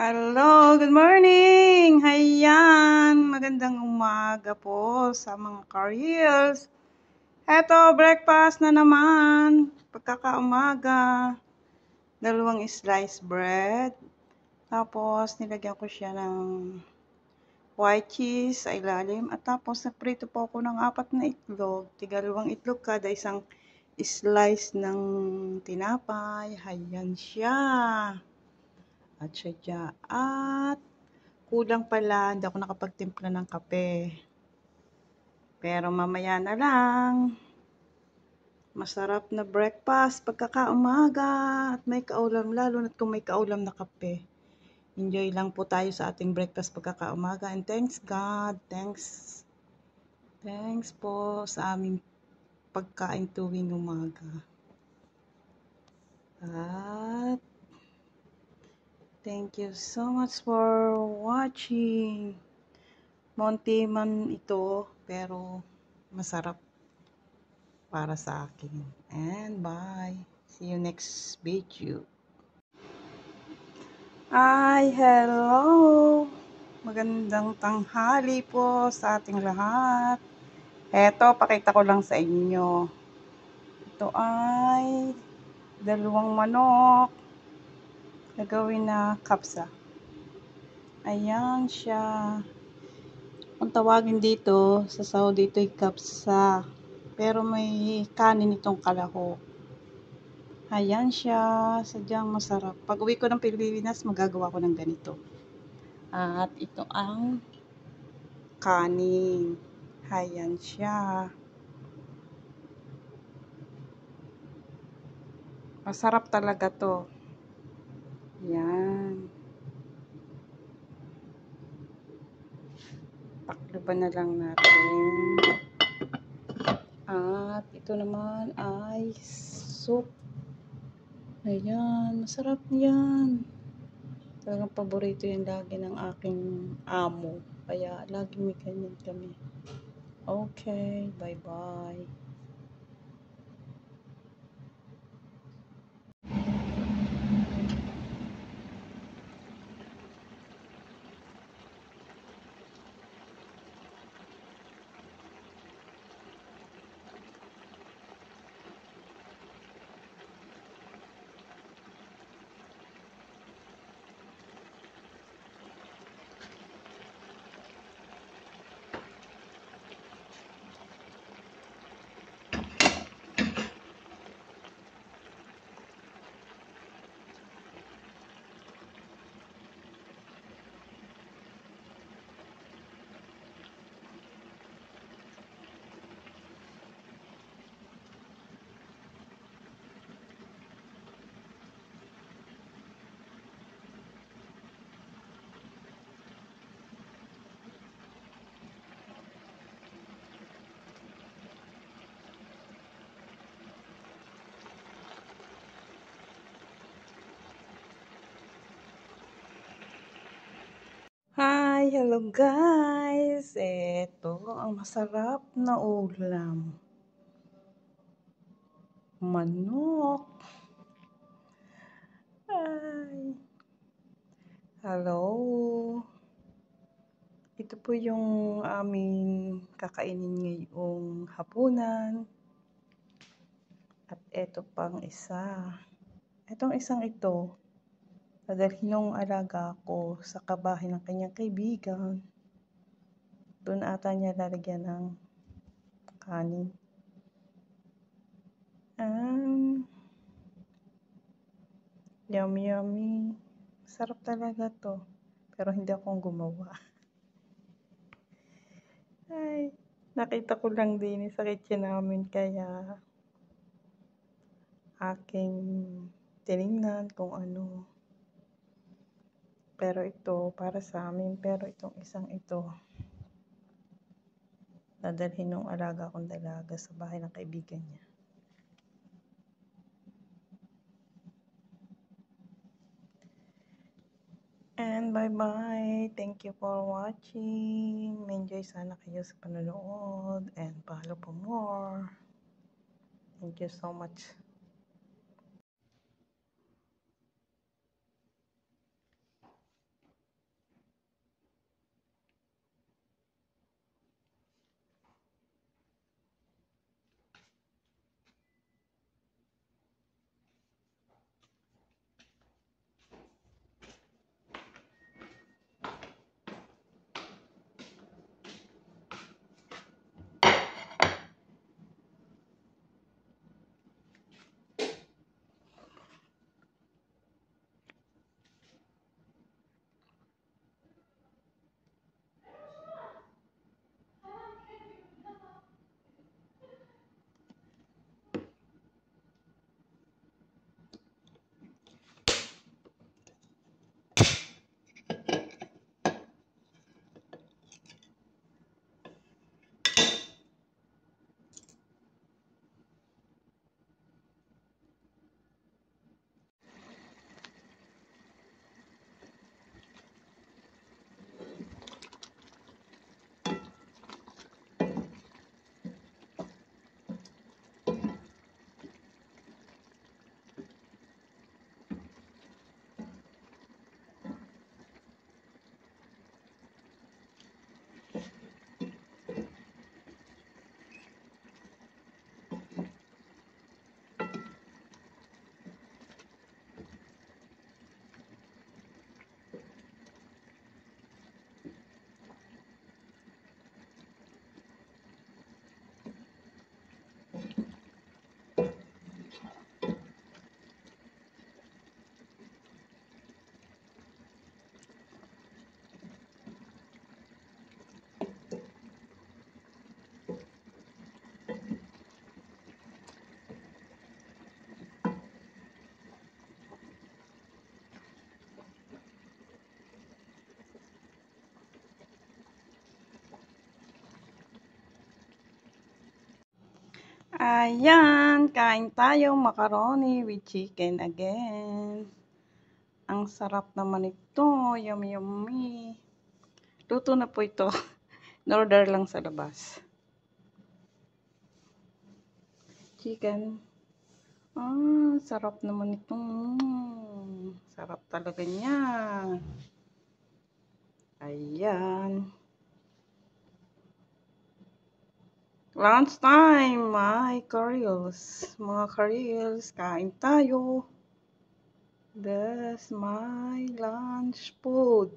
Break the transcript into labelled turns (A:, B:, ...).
A: Hello, good morning! Hayan, magandang umaga po sa mga Karyls. Eto, breakfast na naman. Pagkakaumaga, dalawang slice bread. Tapos, nilagyan ko siya ng white cheese sa ilalim. At tapos, naprito po ako ng 4 na itlog. Tigalawang itlog kada isang slice ng tinapay. Hayan siya. At sadya. At kulang pala, hindi ako nakapagtimpla ng kape. Pero mamaya na lang. Masarap na breakfast pagkakaumaga at may kaulam, lalo na kung may kaulam na kape. Enjoy lang po tayo sa ating breakfast pagkakaumaga. And thanks God. Thanks po sa aming pagkain tuwing umaga. At thank you so much for watching. Monti man ito, pero masarap para sa akin. And bye. See you next video. Hello. Magandang tanghali po sa ating lahat. Eto, pakita ko lang sa inyo. Ito ay dalawang manok. Gagawin na kapsa. Ayan siya. Ang tawagin dito, sa Saudi dito ay kapsa. Pero may kanin itong kalahok. Ayan siya, sadyang masarap. Pag uwi ko ng Pilipinas, magagawa ko ng ganito. At ito ang kanin. Ayan siya. Masarap talaga to. Yan. Pakluban na lang natin. At ito naman ay soup. Ayan, masarap yan. Talagang paborito yan lagi ng aking amo. Kaya lagi may ganyan kami. Okay, bye-bye. Hello guys! Ito ang masarap na ulam. Manok. Hello. Ito po yung aming kakainin ngayong hapunan. At ito pang isa. Itong isang ito, dadalhin nung alaga ko sa kabahay ng kanyang kaibigan. Doon ata niya lalagyan ng kanin. Yummy. Sarap talaga to. Pero hindi akong gumawa. Nakita ko lang din sa kitchen namin kaya aking tinignan kung ano. Pero ito, para sa amin. Pero itong isang ito, dadalhin ng alaga kong dalaga sa bahay ng kaibigan niya. And bye-bye. Thank you for watching. Enjoy sana kayo sa panonood. And follow for more. Thank you so much. Ayan, kain tayo macaroni with chicken again. Ang sarap naman ito, yummy yummy. Luto na po ito. In-order lang sa labas. Chicken. Sarap naman ito. Sarap talaga niya. Ayan. Lunch time, my Karels. Mga Karels, kain tayo. That's my lunch food.